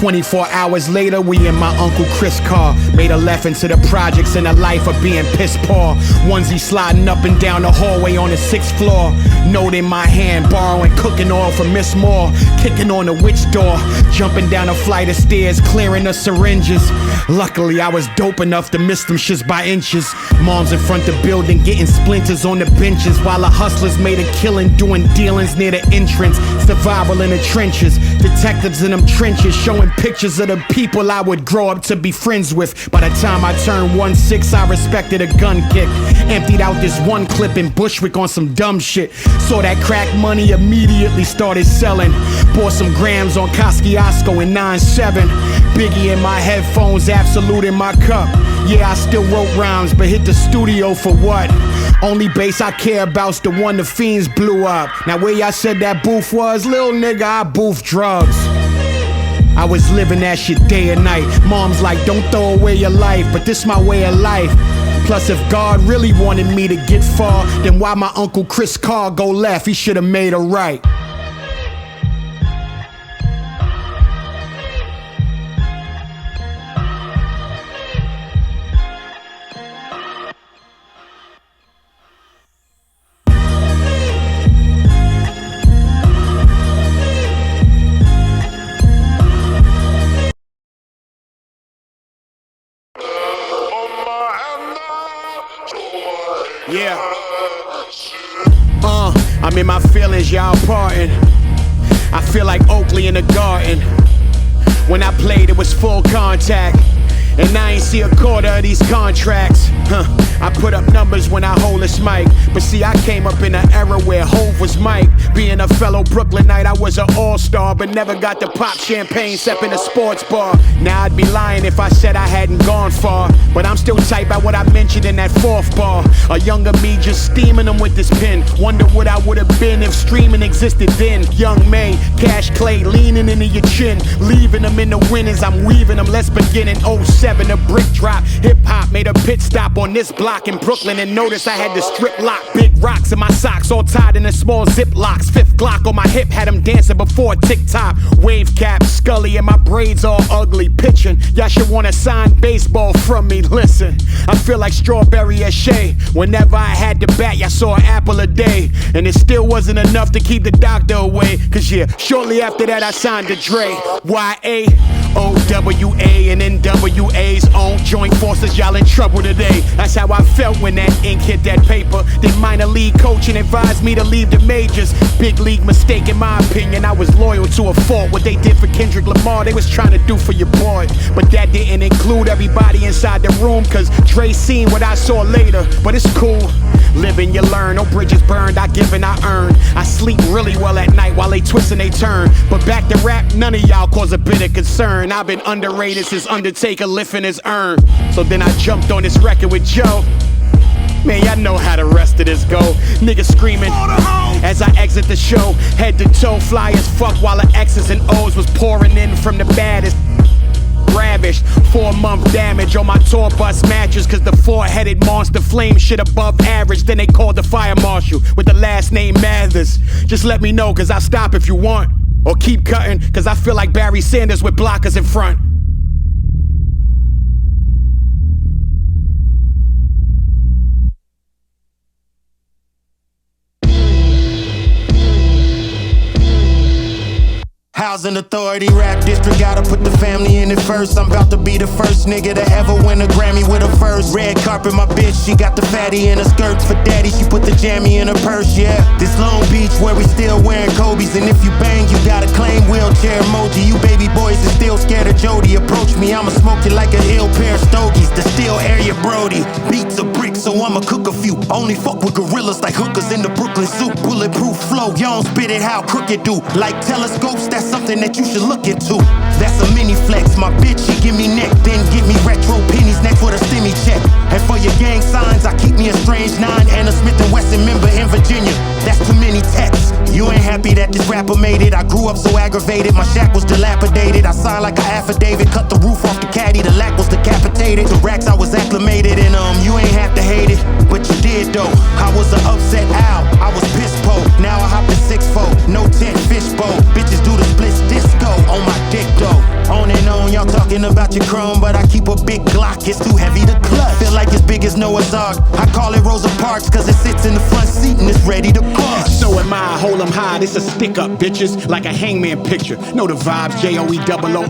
24 hours later, we in my Uncle Chris' car. Made a left into the projects in the life of being piss poor. Onesie sliding up and down the hallway on the 6th floor. Note in my hand, borrowing cooking oil from Miss Moore. Kicking on the witch door, jumping down a flight of stairs, clearing the syringes. Luckily, I was dope enough to miss them shits by inches. Moms in front the building getting splinters on the benches, while the hustlers made a killing doing dealings near the entrance. Survival in the trenches, detectives in them trenches showing pictures of the people I would grow up to be friends with. By the time I turned 16, I respected a gun kick. Emptied out this one clip in Bushwick on some dumb shit. Saw that crack money, immediately started selling. Bought some grams on Kosciuszko in 9-7. Biggie in my headphones, Absolute in my cup. Yeah, I still wrote rhymes, but hit the studio for what? Only bass I care about's the one the fiends blew up. Now where y'all said that booth was, little nigga, I booth drugs. I was living that shit day and night. Mom's like, don't throw away your life, but this my way of life. Plus, if God really wanted me to get far, then why my Uncle Chris' car go left? He should've made a right. Yeah. I'm in my feelings, y'all parting. I feel like Oakley in the garden. When I played, it was full contact, and I ain't see a quarter of these contracts. I put up numbers when I hold this mic, but see, I came up in an era where Hove was Mike. Being a fellow Brooklynite, I was an all-star, but never got to pop champagne except in a sports bar. Now I'd be lying if I said I hadn't gone far, but I'm still tight by what I mentioned in that 4th bar. A younger me just steaming them with this pen. Wonder what I would have been if streaming existed then. Young May, Cash Clay leaning into your chin, leaving them in the winnings, I'm weaving them. Let's begin in 07, a brick drop. Hip-hop made a pit stop on this block in Brooklyn, and notice I had the strip lock. Big rocks in my socks, all tied in a small zip locks. 5th Glock on my hip, had them dancing before TikTok. Wave cap, Scully, and my braids all ugly. Pitching, y'all should want a signed baseball from me. Listen, I feel like Strawberry at Shea. Whenever I had to bat, y'all saw an apple a day, and it still wasn't enough to keep the doctor away. Cause yeah, shortly after that I signed to Dre. YA, OWA, and NWA's own joint forces, y'all in trouble today. That's how I felt when that ink hit that paper. Then minor league coaching advised me to leave the majors. Big league mistake in my opinion. I was loyal to a fault. What they did for Kendrick Lamar, they was trying to do for your boy. But that didn't include everybody inside the room, cause Dre seen what I saw later. But it's cool, live and you learn. No bridges burned, I give and I earn. I sleep really well at night while they twist and they turn. But back to rap, none of y'all cause a bit of concern. I've been underrated since Undertaker lifting his urn. So then I jumped on this record with Joe. Man, y'all know how the rest of this go. Niggas screaming as I exit the show. Head to toe, fly as fuck while the X's and O's was pouring in from the baddest. Ravished, 4-month damage on my tour bus mattress, cause the 4-headed monster flame shit above average. Then they called the fire marshal with the last name Mathers. Just let me know, cause I'll stop if you want, or keep cutting, cause I feel like Barry Sanders with blockers in front. Housing authority, rap district, gotta put the family in it first. I'm about to be the first nigga to ever win a Grammy with a first. Red carpet, my bitch, she got the fatty in her skirts. For daddy, she put the jammy in her purse, yeah. This Long Beach where we still wearing Kobe's, and if you bang, you gotta claim wheelchair emoji. You baby boys are still scared of Jody. Approach me, I'ma smoke you like a hill pair of stogies. The still area Brody, beats a brick, so I'ma cook a few. Only fuck with gorillas like hookers in the Brooklyn soup. Bulletproof flow, y'all spit it how crooked do. Like telescopes, that's something that you should look into. That's a mini flex. My bitch, she give me neck, then give me retro pennies next for the stimmy check. And for your gang signs, I keep me a strange 9 and a Smith & Wesson member in Virginia. That's too many texts. You ain't happy that this rapper made it. I grew up so aggravated, my shack was dilapidated. I signed like an affidavit, cut the roof off the caddy. The lack was decapitated. The racks I was acclimated, and you ain't have to hate it, but you did though. I was an upset owl, I was piss po. Now I hop the 6-4, no tent fishbowl. Bitches do the splits disco on my dick though. On it big as Noah's Ark. I call it Rosa Parks cause it sits in the front seat and it's ready to bust. So am I, hold 'em high, this a stick up, bitches. Like a hangman picture, know the vibes, Joell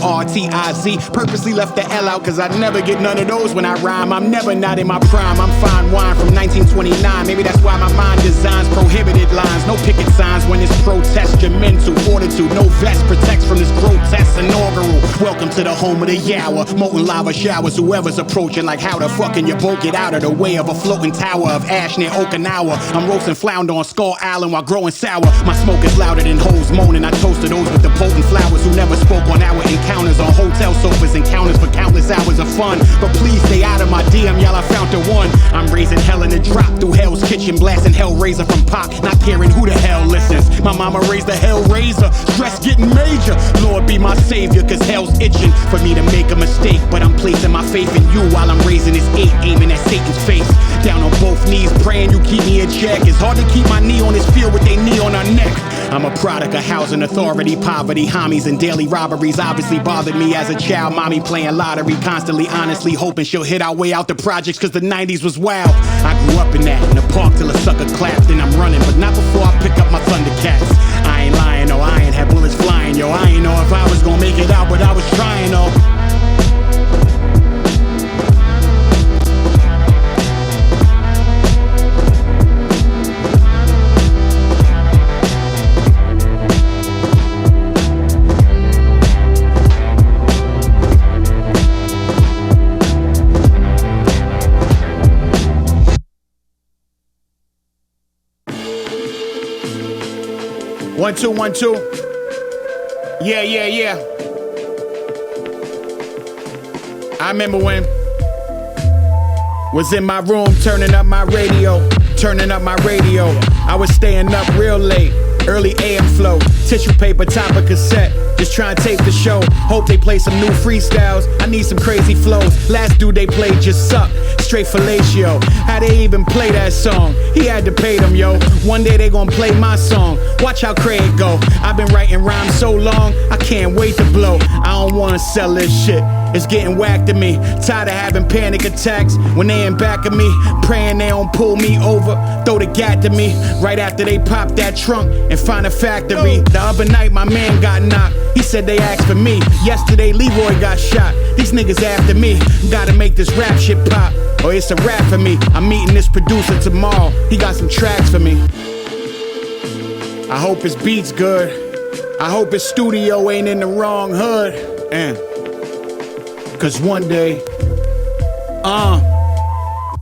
Ortiz. Purposely left the L out cause I never get none of those when I rhyme. I'm never not in my prime, I'm fine wine from 1929. Maybe that's why my mind designs prohibited lines. No picket signs when it's protest, your mental fortitude. No vest protects from this grotesque inaugural. Welcome to the home of the Yower. Molten lava showers, whoever's approaching like how the fucking your boat get out of the way of a floating tower of ash near Okinawa. I'm roasting flounder on Skull Island while growing sour. My smoke is louder than hoes moaning. I toasted those with the potent flowers who never spoke on our encounters on hotel sofas and counters for countless hours of fun. But please stay out of my DM, y'all. I found the one. I'm raising hell in the drop through Hell's Kitchen, blasting Hellraiser from Paka, not caring who the hell listens. My mama raised a Hellraiser, stress getting major. Lord be my savior, cause hell's itching for me to make a mistake. But I'm placing my faith in you while I'm raising this 8, aiming at Satan's face. Down on both knees, praying you keep me in check. It's hard to keep my knee on this field with they knee on our neck. I'm a product of housing authority, poverty, homies, and daily robberies obviously bothered me as a child. Mommy playing lottery, constantly, honestly hoping she'll hit our way out the projects cause the 90s was wild. I grew up in that, in the park till a sucker clapped. Then I'm running, but not before I pick up my Thundercats. I ain't lying, no, I ain't had bullets flying, yo. I ain't know if I was gonna make it out, but I was trying, though. 1 2 1 2. Yeah. I remember when was in my room turning up my radio. I was staying up real late, early AM flow, tissue paper, top of cassette. Just trying to tape the show. Hope they play some new freestyles. I need some crazy flows. Last dude they played just sucked. Straight fellatio. How they even play that song? He had to pay them, yo. One day they gon' play my song. Watch how Craig go. I've been writing rhymes so long, I can't wait to blow. I don't wanna sell this shit. It's getting whacked to me. Tired of having panic attacks when they in back of me. Praying they don't pull me over. Throw the gat to me. Right after they pop that trunk and find a factory. The other night my man got knocked. He said they asked for me. Yesterday Leroy got shot. These niggas after me. Gotta make this rap shit pop, or it's a rap for me. I'm meeting this producer tomorrow. He got some tracks for me. I hope his beat's good. I hope his studio ain't in the wrong hood. Cause one day,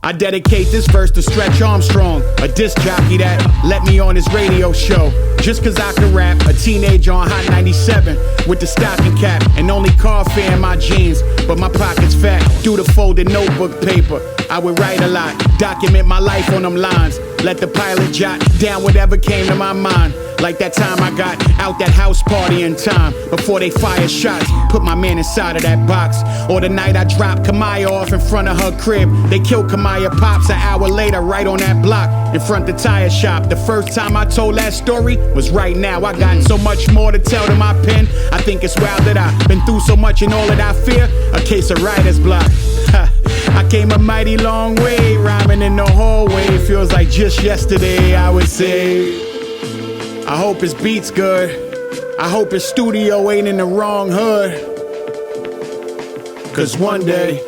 I dedicate this verse to Stretch Armstrong, a disc jockey that let me on his radio show. Just cause I can rap, a teenager on Hot 97 with the stocking cap and only car fare in my jeans, but my pocket's fat due to folded notebook paper. I would write a lot, document my life on them lines, let the pilot jot down whatever came to my mind. Like that time I got out that house party in time before they fired shots, put my man inside of that box. Or the night I dropped Kamaya off in front of her crib. They killed Kamaya pops an hour later right on that block in front of the tire shop. The first time I told that story was right now. I got so much more to tell to my pen. I think it's wild that I've been through so much and all that I fear, a case of writer's block. I came a mighty long way, rhyming in the hallway. Feels like just yesterday, I would say. I hope his beat's good. I hope his studio ain't in the wrong hood. Cause one day,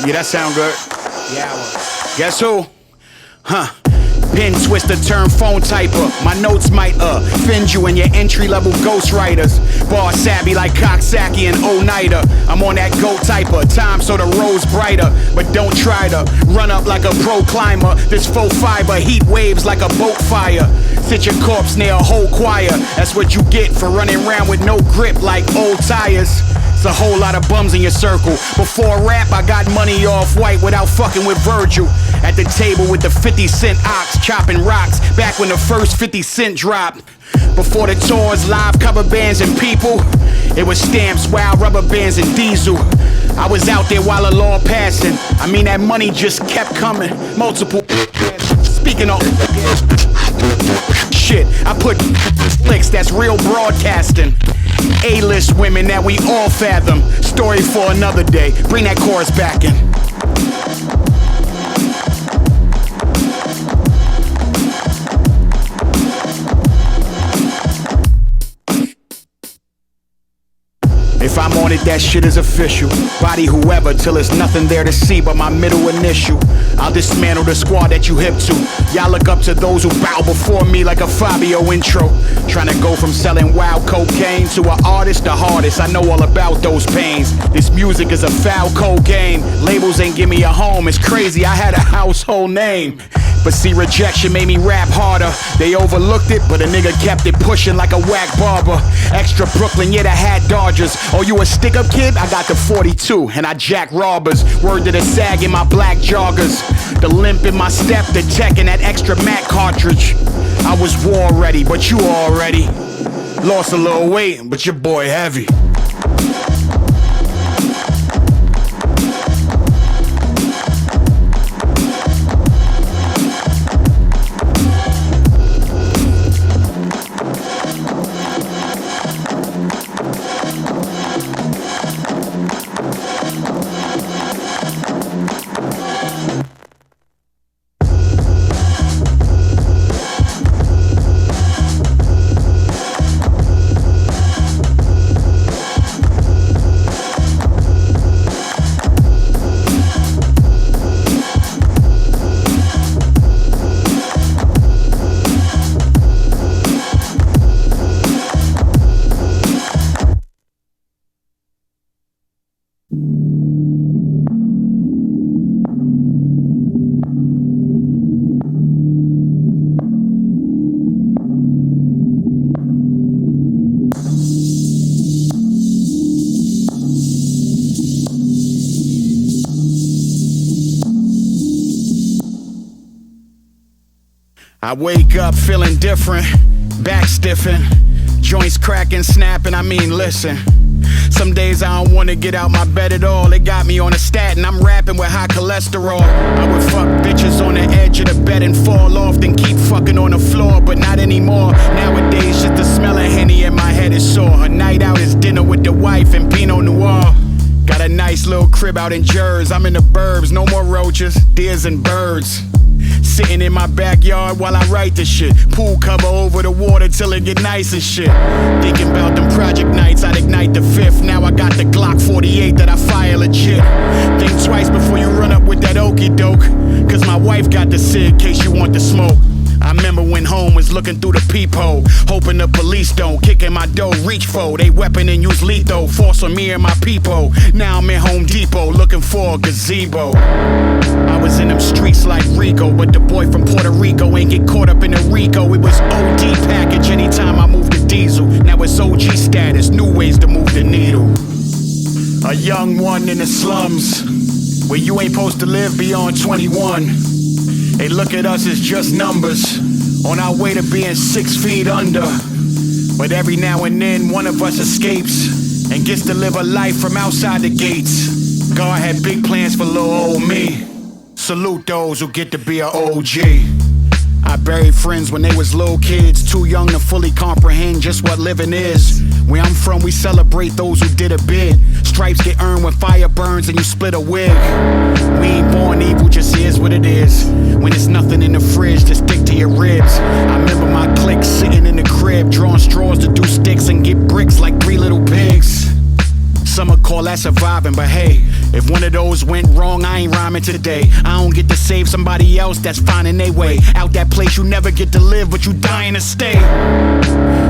yeah, that sound good. Yeah, well. Guess who? Pin twister turn phone typer. My notes might offend you and your entry-level ghostwriters. Bar savvy like Coxsackie and O-Nighter. I'm on that go typer. Time so the road's brighter. But don't try to run up like a pro climber. This faux fiber heat waves like a boat fire. Sit your corpse near a whole choir. That's what you get for running around with no grip like old tires. It's a whole lot of bums in your circle. Before rap, I got money off white without fucking with Virgil. At the table with the 50 Cent ox, chopping rocks, back when the first 50 Cent dropped. Before the tours, live cover bands and people, it was stamps, wild rubber bands and diesel. I was out there while the law passing. I mean that money just kept coming. Multiple speaking of shit, I put flicks, that's real broadcasting. A-list women that we all fathom. Story for another day. Bring that chorus back in. If I'm on it, that shit is official. Body whoever till there's nothing there to see but my middle initial. I'll dismantle the squad that you hip to. Y'all look up to those who bow before me like a Fabio intro. Trying to go from selling wild cocaine to an artist the hardest. I know all about those pains. This music is a foul cold game. Labels ain't give me a home. It's crazy, I had a household name. But see, rejection made me rap harder. They overlooked it, but a nigga kept it pushing like a whack barber. Extra Brooklyn, yeah, the hat Dodgers. Oh, you a stick-up kid? I got the 42, and I jack robbers. Word to the sag in my black joggers. The limp in my step, the tech in that extra Mac cartridge. I was war ready, but you already lost a little weight, but your boy heavy. I wake up feeling different, back stiffing, joints cracking, snapping, I mean listen. Some days I don't wanna get out my bed at all. It got me on a statin, I'm rapping with high cholesterol. I would fuck bitches on the edge of the bed and fall off, then keep fucking on the floor, but not anymore. Nowadays just the smell of Henny in my head is sore. A night out is dinner with the wife and Pinot Noir. Got a nice little crib out in Jersey, I'm in the burbs, no more roaches, deers and birds. Sitting in my backyard while I write this shit. Pool cover over the water till it get nice and shit. Thinking about them project nights, I'd ignite the fifth. Now I got the Glock 48 that I fire legit. Think twice before you run up with that okie doke. Cause my wife got the SIG, case you want the smoke. I remember when home was looking through the peephole, hoping the police don't kick in my door, reach for they weapon and use lethal, force on me and my people. Now I'm in Home Depot looking for a gazebo. I was in them streets like Rico, but the boy from Puerto Rico ain't get caught up in the Rico. It was OD package anytime I moved the diesel. Now it's OG status, new ways to move the needle. A young one in the slums, where you ain't supposed to live beyond 21. They look at us as just numbers, on our way to being 6 feet under. But every now and then one of us escapes and gets to live a life from outside the gates. God had big plans for little old me. Salute those who get to be an OG. I buried friends when they was little kids, too young to fully comprehend just what living is. Where I'm from, we celebrate those who did a bit. Stripes get earned when fire burns and you split a wig. We ain't born evil, just is what it is. When there's nothing in the fridge, just stick to your ribs. I remember my clique sitting in the crib, drawing straws to do sticks and get bricks like 3 little pigs. Some would call that surviving, but hey, if one of those went wrong, I ain't rhyming today. I don't get to save somebody else that's finding their way out that place you never get to live, but you dying to stay.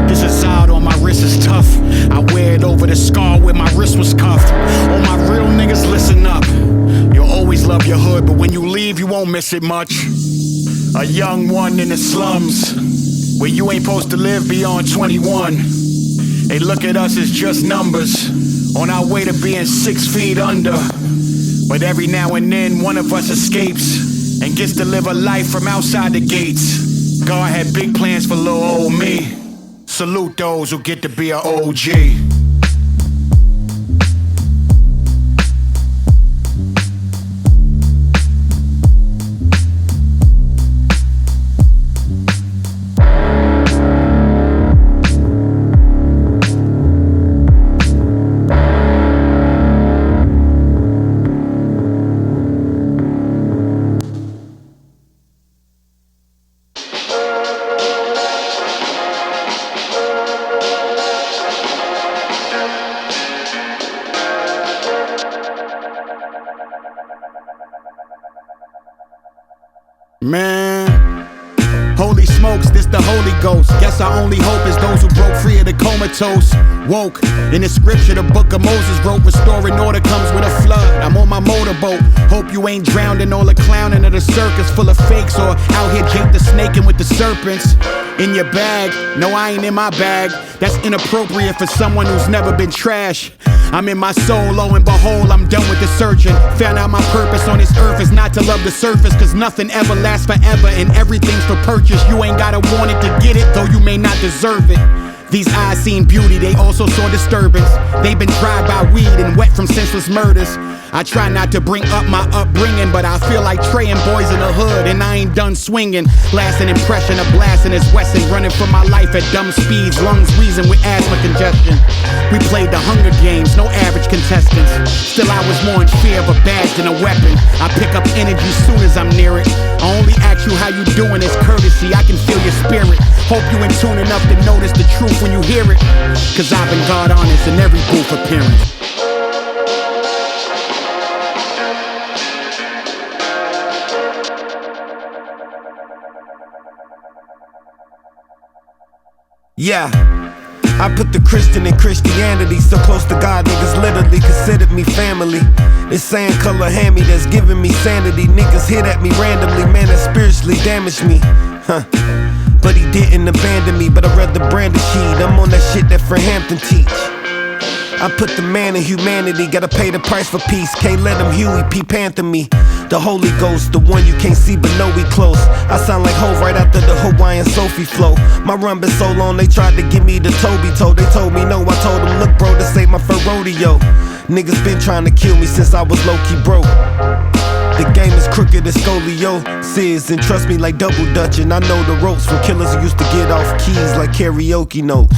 This Azad on my wrist is tough. I wear it over the scar where my wrist was cuffed. All my real niggas, listen up. You'll always love your hood, but when you leave, you won't miss it much. A young one in the slums, where you ain't supposed to live beyond 21. They look at us as just numbers, on our way to being 6 feet under. But every now and then, one of us escapes and gets to live a life from outside the gates. God had big plans for little old me. Salute those who get to be an OG. Man, holy smokes, this the Holy Ghost. Guess our only hope is those who broke free of the comatose. Woke, in the scripture the book of Moses wrote, restoring order comes with a flood. I'm on my motorboat, hope you ain't drowned in all the clowning of the circus full of fakes, or out here Jake the snaking with the serpents. In your bag, no I ain't in my bag. That's inappropriate for someone who's never been trash. I'm in my soul, lo and behold, I'm done with the searching. Found out my purpose on this earth is not to love the surface, cause nothing ever lasts forever and everything's for purchase. You ain't gotta want it to get it, though you may not deserve it. These eyes seen beauty, they also saw disturbance. They've been dried by weed and wet from senseless murders. I try not to bring up my upbringing, but I feel like traying boys in the hood, and I ain't done swinging. Last an impression of blasting is Wesson, running for my life at dumb speeds, lungs wheezing with asthma congestion. We played the Hunger Games, no average contestants. Still I was more in fear of a badge than a weapon. I pick up energy soon as I'm near it. I only ask you how you doing as courtesy, I can feel your spirit. Hope you in tune enough to notice the truth when you hear it, cause I've been God honest in every booth appearance. Yeah, I put the Christian in Christianity, so close to God, niggas literally considered me family. This sand color hand-me that's giving me sanity. Niggas hit at me randomly, man, that spiritually damaged me. But he didn't abandon me, but I read the Brandon sheet. I'm on that shit that Fred Hampton teach. I put the man in humanity, gotta pay the price for peace. Can't let him Huey P. Panther me. The Holy Ghost, the one you can't see but know we close. I sound like Hov right after the Hawaiian Sophie flow. My run been so long, they tried to give me the Toby toe. They told me no, I told them, look bro, this ain't my first rodeo. Niggas been trying to kill me since I was low-key broke. The game is crooked as scoliosis, and trust me like double dutch. And I know the ropes from killers who used to get off keys like karaoke notes.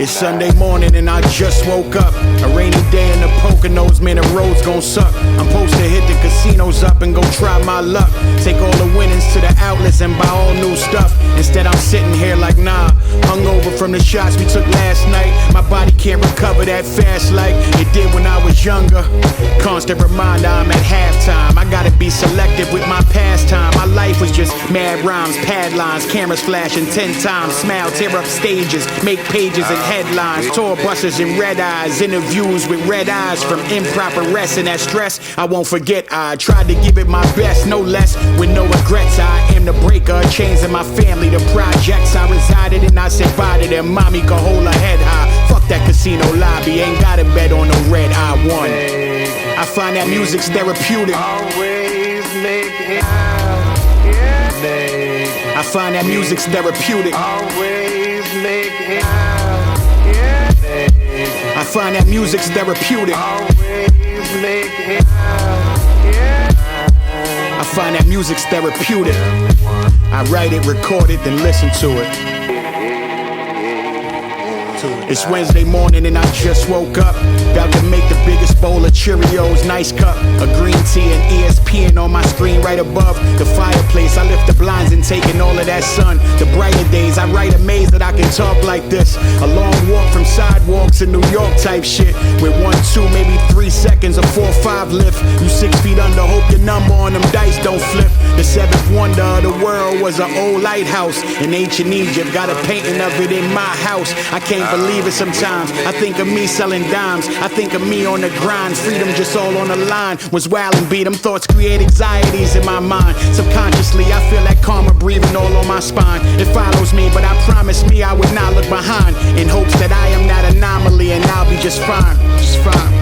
It's Sunday morning and I just woke up. A rainy day in the Poconos, man, the roads gon' suck. I'm supposed to hit the casinos up and go try my luck. Take all the winnings to the outlets and buy all new stuff. Instead I'm sitting here like nah, hungover from the shots we took last night. My body can't recover that fast like it did when I was younger. Constant reminder I'm at halftime. I gotta be selective with my pastime. My life was just mad rhymes, pad lines, cameras flashing 10 times. Smile, tear up stages, make pages and headlines. Tour buses and red eyes, interviews with red eyes from improper rest and that stress I won't forget. I tried to give it my best, no less, with no regrets. I am the breaker of chains in my family. The projects I resided in, I said bye to them. Mommy could hold her head high. Fuck that casino lobby, ain't got a bet on no red. I won. I find that music's therapeutic. Always make it. I I find that music's therapeutic. Always make it out. Yeah. I find that music's therapeutic. Always make it out. Yeah. I find that music's therapeutic. I write it, record it, then listen to it. It's Wednesday morning and I just woke up. About to make the biggest bowl of Cheerios, nice cup of green tea and ESPN on my screen right above the fireplace. I lift the blinds and take in all of that sun. The brighter days, I write amazed that I can talk like this. A long walk from sidewalks in New York type shit. With 1, 2, maybe 3 seconds, a 4, 5 lift. You 6 feet under, hope your number on them dice don't flip. The seventh wonder of the world was an old lighthouse in ancient Egypt. Got a painting of it in my house. I can't believe it sometimes. I think of me selling dimes. I think of me on the grind. Freedom just all on the line. Was wild and beat. Them thoughts create anxieties in my mind. Subconsciously, I feel that karma breathing all on my spine. It follows me, but I promise me I would not look behind. In hopes that I am not anomaly and I'll be just fine. Just fine.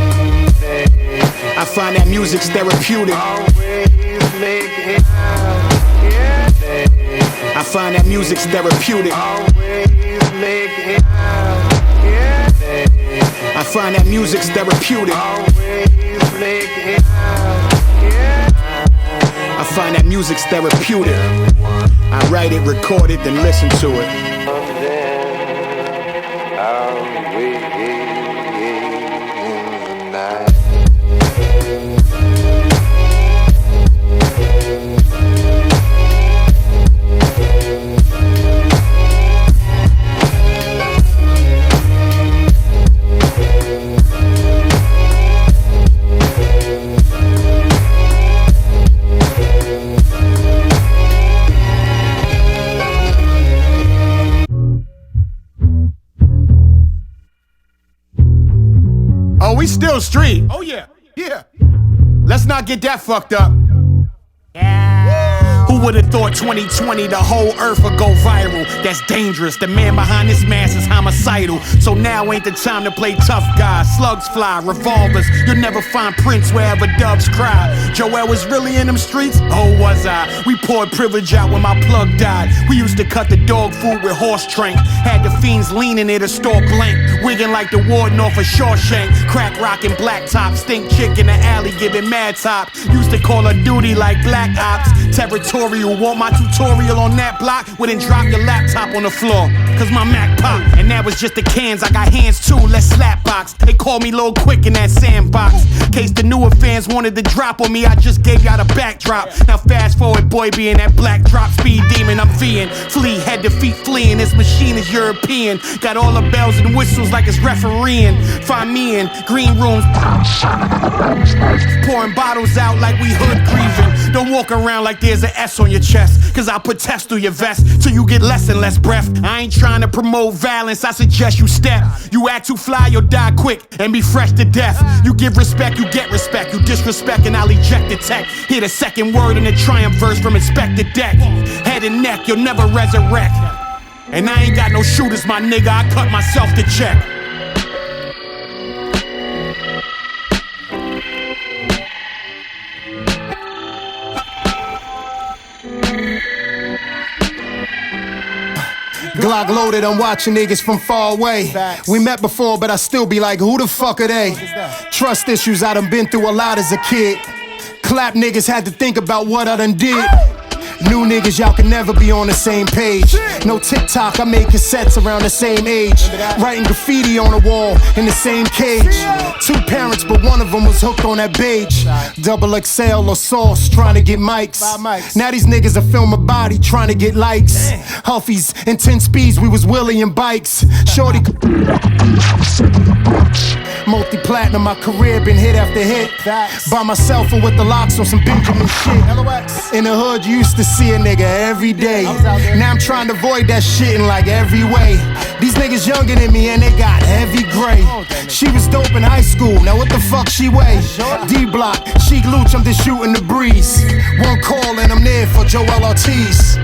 I find that music's therapeutic. Always make it out. Yeah. I find that music's therapeutic. Always make it out. Yeah. I find that music's therapeutic. Always make it out. Yeah. I find that music's therapeutic. I write it, record it, then listen to it. I'll wait in the night. Oh, we still street. Oh, yeah. Yeah. Let's not get that fucked up. Who would've thought 2020 the whole earth would go viral? That's dangerous. The man behind this mask is homicidal. So now ain't the time to play tough guy. Slugs fly, revolvers. You'll never find Prince wherever doves cry. Joell was really in them streets? Oh, was I? We poured privilege out when my plug died. We used to cut the dog food with horse trank. Had the fiends leaning at a store blank. Wigging like the warden off a Shawshank. Crack rockin' black top. Stink chick in the alley giving mad top. Used to call her duty like black ops. Territorial. Want my tutorial on that block? Well then drop your laptop on the floor. Cause my Mac pop. And that was just the cans. I got hands too. Let's slap box. They call me Lil Quick in that sandbox. Case the newer fans wanted to drop on me, I just gave y'all the backdrop. Now fast forward, boy, being that black drop speed demon, I'm feeing. Flee, head to feet fleeing. This machine is European. Got all the bells and whistles like it's refereeing. Find me in green rooms. Pouring bottles out like we hood grieving. Don't walk around like there's an S on your chest. Cause I'll put tests through your vest till you get less and less breath. I ain't trying to promote violence, I suggest you step. You act too fly, you'll die quick and be fresh to death. You give respect, you get respect. You disrespect and I'll eject the tech. Hear the second word in the triumph verse from Inspector Deck. Head and neck, you'll never resurrect. And I ain't got no shooters, my nigga, I cut myself to check. Glock loaded, I'm watching niggas from far away. Facts. We met before, but I still be like, who the fuck are they? Trust issues, I done been through a lot as a kid. Clap niggas had to think about what I done did. New niggas, y'all can never be on the same page. No TikTok, I made cassettes around the same age. Writing graffiti on the wall in the same cage. 2 parents, but one of them was hooked on that beige. Double XL or sauce, trying to get mics. Now these niggas are film a body, trying to get likes. Huffies and 10 speeds, we was wheeling bikes. Shorty multi-platinum, my career been hit after hit. By myself or with the locks on some Benjamin shit. In the hood, you used to see a nigga every day. Now I'm trying to avoid that shit in like every way. These niggas younger than me and they got heavy gray. She was dope in high school, now what the fuck she weigh? D-Block, Sheek, Louch, I'm just shooting the breeze. One call and I'm there for Joell Ortiz.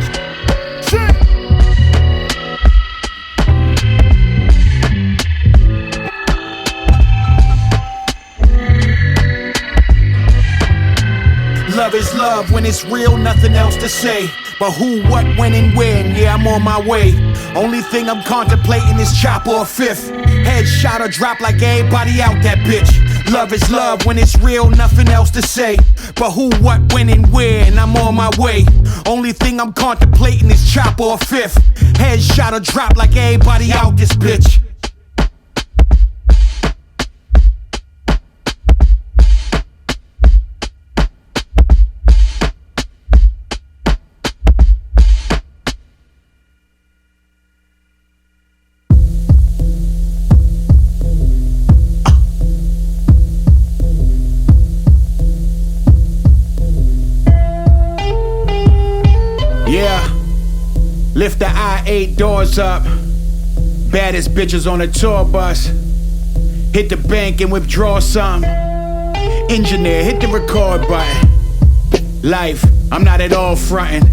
Love is love when it's real, nothing else to say. But who, what, when, and when? Yeah, I'm on my way. Only thing I'm contemplating is chop or fifth. Headshot or drop like everybody out that bitch. Love is love when it's real, nothing else to say. But who, what, when, and where? And I'm on my way. Only thing I'm contemplating is chop or fifth. Headshot or drop like everybody out this bitch. Yeah, lift the I-8 doors up. Baddest bitches on a tour bus. Hit the bank and withdraw some. Engineer, hit the record button. Life, I'm not at all frontin'.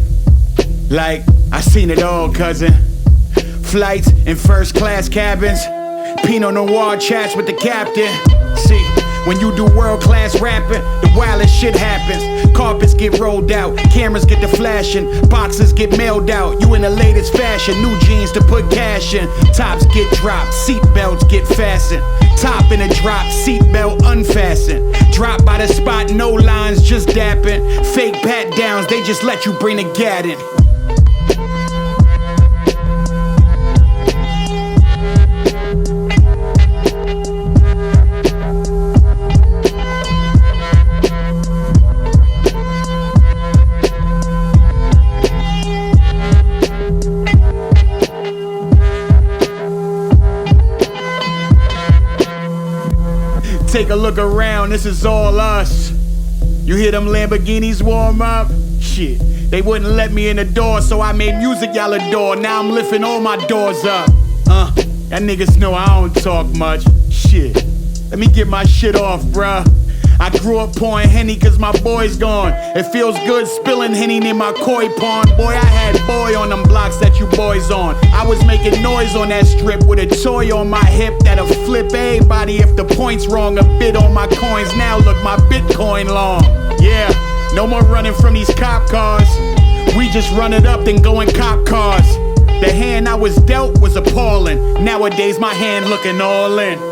Like, I seen it all, cousin. Flights in first class cabins. Pinot Noir chats with the captain. See, when you do world-class rapping, the wildest shit happens. Carpets get rolled out, cameras get to flashing, boxes get mailed out. You in the latest fashion, new jeans to put cash in. Tops get dropped, seat belts get fastened. Top in a drop, seat belt unfastened. Drop by the spot, no lines, just dapping. Fake pat downs, they just let you bring the gat in. Take a look around, this is all us. You hear them Lamborghinis warm up? Shit, they wouldn't let me in the door, so I made music y'all adore. Now I'm lifting all my doors up. That niggas know I don't talk much. Shit, let me get my shit off, bruh. I grew up pouring Henny cause my boy's gone. It feels good spilling Henny near my koi pond. Boy, I had boy on them blocks that you boys on. I was making noise on that strip with a toy on my hip that'll flip everybody if the point's wrong. A bit on my coins, now look my Bitcoin long. Yeah, no more running from these cop cars. We just run it up then go in cop cars. The hand I was dealt was appalling. Nowadays my hand looking all in.